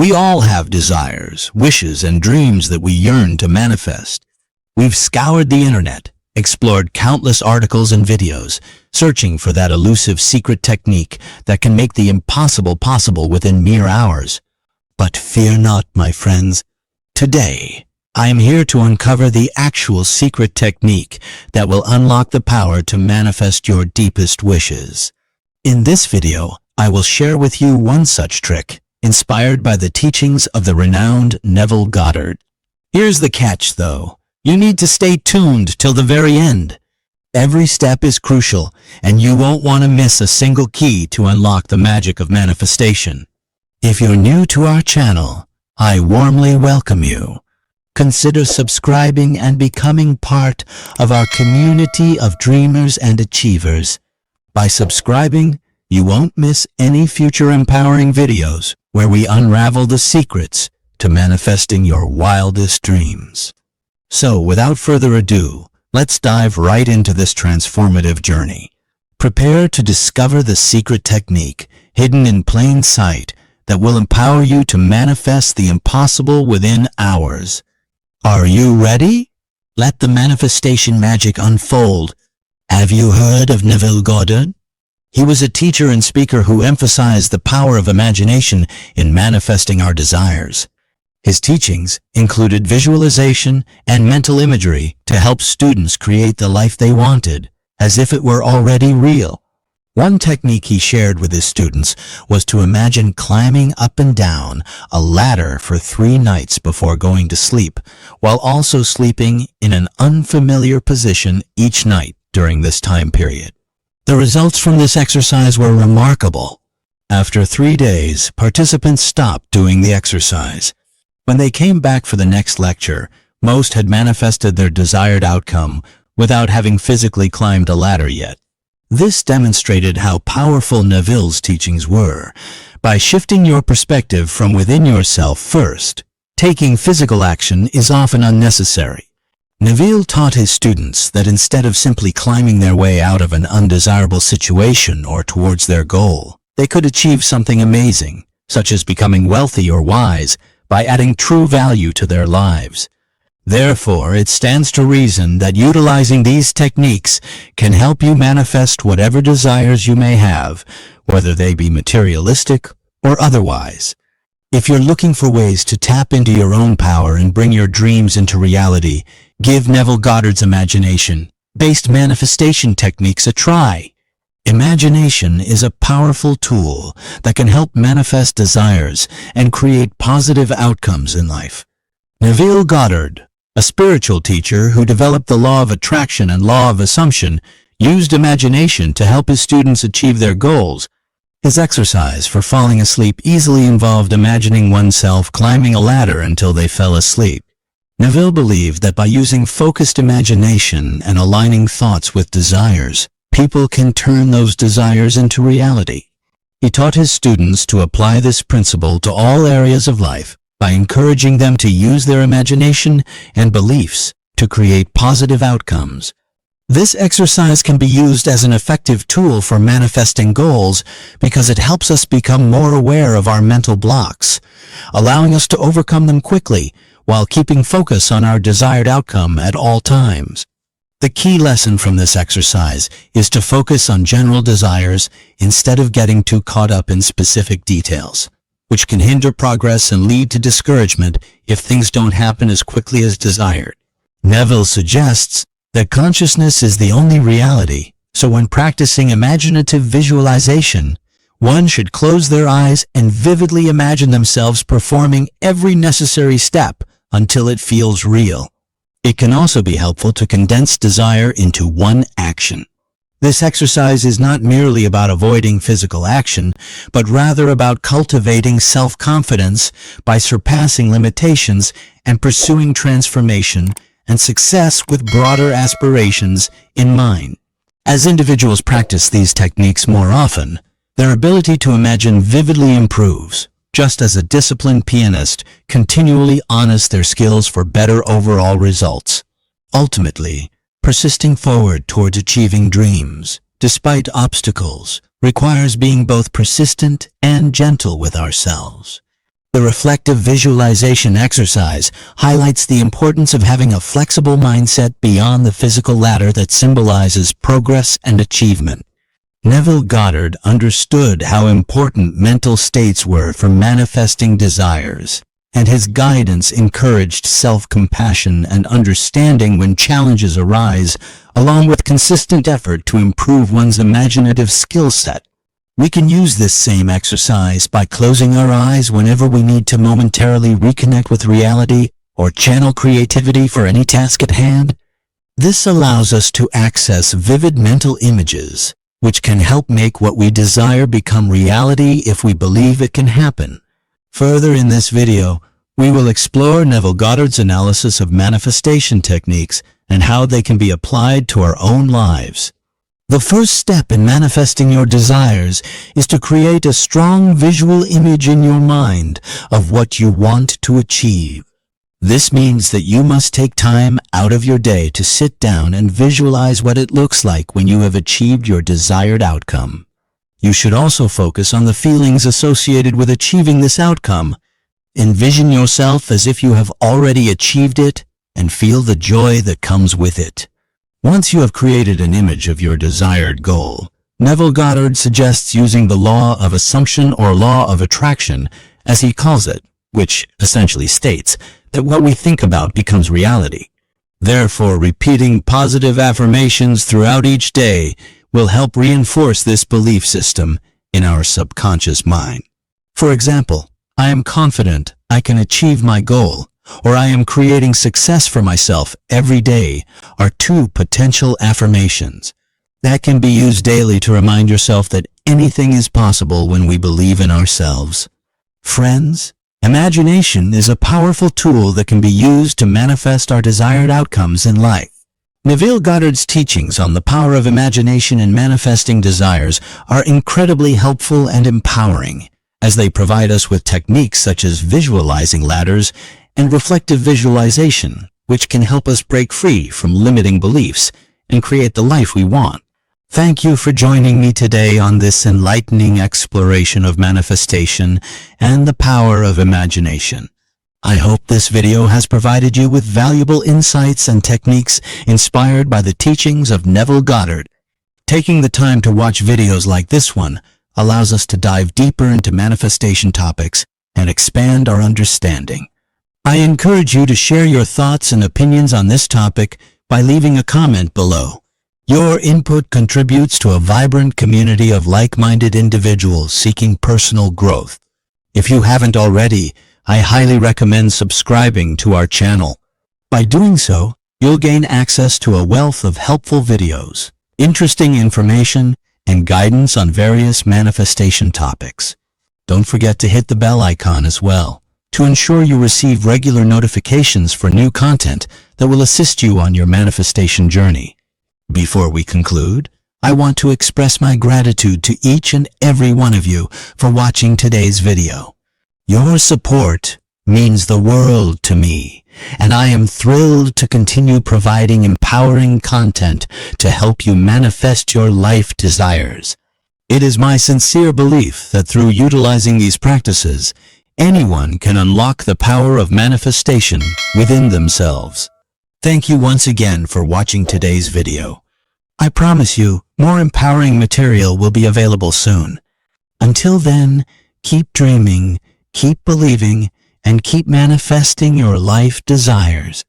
We all have desires, wishes, and dreams that we yearn to manifest. We've scoured the internet, explored countless articles and videos, searching for that elusive secret technique that can make the impossible possible within mere hours. But fear not, my friends. Today, I am here to uncover the actual secret technique that will unlock the power to manifest your deepest wishes. In this video, I will share with you one such trick, inspired by the teachings of the renowned Neville Goddard. Here's the catch, though. You need to stay tuned till the very end. Every step is crucial, and you won't want to miss a single key to unlock the magic of manifestation. If you're new to our channel, I warmly welcome you. Consider subscribing and becoming part of our community of dreamers and achievers. By subscribing, you won't miss any future empowering videos where we unravel the secrets to manifesting your wildest dreams. So, without further ado, let's dive right into this transformative journey. Prepare to discover the secret technique hidden in plain sight that will empower you to manifest the impossible within hours. Are you ready? Let the manifestation magic unfold. Have you heard of Neville Goddard? He was a teacher and speaker who emphasized the power of imagination in manifesting our desires. His teachings included visualization and mental imagery to help students create the life they wanted, as if it were already real. One technique he shared with his students was to imagine climbing up and down a ladder for 3 nights before going to sleep, while also sleeping in an unfamiliar position each night during this time period. The results from this exercise were remarkable. After 3 days, participants stopped doing the exercise. When they came back for the next lecture, most had manifested their desired outcome without having physically climbed a ladder yet. This demonstrated how powerful Neville's teachings were. By shifting your perspective from within yourself first, taking physical action is often unnecessary. Neville taught his students that instead of simply climbing their way out of an undesirable situation or towards their goal, they could achieve something amazing, such as becoming wealthy or wise, by adding true value to their lives. Therefore, it stands to reason that utilizing these techniques can help you manifest whatever desires you may have, whether they be materialistic or otherwise. If you're looking for ways to tap into your own power and bring your dreams into reality, give Neville Goddard's imagination-based manifestation techniques a try. Imagination is a powerful tool that can help manifest desires and create positive outcomes in life. Neville Goddard, a spiritual teacher who developed the law of attraction and law of assumption, used imagination to help his students achieve their goals. His exercise for falling asleep easily involved imagining oneself climbing a ladder until they fell asleep. Neville believed that by using focused imagination and aligning thoughts with desires, people can turn those desires into reality. He taught his students to apply this principle to all areas of life by encouraging them to use their imagination and beliefs to create positive outcomes. This exercise can be used as an effective tool for manifesting goals because it helps us become more aware of our mental blocks, allowing us to overcome them quickly while keeping focus on our desired outcome at all times. The key lesson from this exercise is to focus on general desires instead of getting too caught up in specific details, which can hinder progress and lead to discouragement if things don't happen as quickly as desired. Neville suggests that consciousness is the only reality, so when practicing imaginative visualization, one should close their eyes and vividly imagine themselves performing every necessary step until it feels real. It can also be helpful to condense desire into one action. This exercise is not merely about avoiding physical action, but rather about cultivating self-confidence by surpassing limitations and pursuing transformation and success with broader aspirations in mind. As individuals practice these techniques more often, their ability to imagine vividly improves, just as a disciplined pianist continually hones their skills for better overall results. Ultimately, persisting forward towards achieving dreams, despite obstacles, requires being both persistent and gentle with ourselves. The reflective visualization exercise highlights the importance of having a flexible mindset beyond the physical ladder that symbolizes progress and achievement. Neville Goddard understood how important mental states were for manifesting desires, and his guidance encouraged self-compassion and understanding when challenges arise, along with consistent effort to improve one's imaginative skill set. We can use this same exercise by closing our eyes whenever we need to momentarily reconnect with reality or channel creativity for any task at hand. This allows us to access vivid mental images, which can help make what we desire become reality if we believe it can happen. Further in this video, we will explore Neville Goddard's analysis of manifestation techniques and how they can be applied to our own lives. The first step in manifesting your desires is to create a strong visual image in your mind of what you want to achieve. This means that you must take time out of your day to sit down and visualize what it looks like when you have achieved your desired outcome. You should also focus on the feelings associated with achieving this outcome. Envision yourself as if you have already achieved it and feel the joy that comes with it. Once you have created an image of your desired goal, Neville Goddard suggests using the law of assumption or law of attraction, as he calls it, which essentially states that what we think about becomes reality. Therefore, repeating positive affirmations throughout each day will help reinforce this belief system in our subconscious mind. For example, I am confident I can achieve my goal, or I am creating success for myself every day are two potential affirmations that can be used daily to remind yourself that anything is possible when we believe in ourselves. Friends, imagination is a powerful tool that can be used to manifest our desired outcomes in life. Neville Goddard's teachings on the power of imagination in manifesting desires are incredibly helpful and empowering, as they provide us with techniques such as visualizing ladders and reflective visualization, which can help us break free from limiting beliefs and create the life we want. Thank you for joining me today on this enlightening exploration of manifestation and the power of imagination. I hope this video has provided you with valuable insights and techniques inspired by the teachings of Neville Goddard. Taking the time to watch videos like this one allows us to dive deeper into manifestation topics and expand our understanding. I encourage you to share your thoughts and opinions on this topic by leaving a comment below. Your input contributes to a vibrant community of like-minded individuals seeking personal growth. If you haven't already, I highly recommend subscribing to our channel. By doing so, you'll gain access to a wealth of helpful videos, interesting information, and guidance on various manifestation topics. Don't forget to hit the bell icon as well, to ensure you receive regular notifications for new content that will assist you on your manifestation journey. Before we conclude, I want to express my gratitude to each and every one of you for watching today's video. Your support means the world to me, and I am thrilled to continue providing empowering content to help you manifest your life desires. It is my sincere belief that through utilizing these practices, anyone can unlock the power of manifestation within themselves. Thank you once again for watching today's video. I promise you, more empowering material will be available soon. Until then, keep dreaming, keep believing, and keep manifesting your life desires.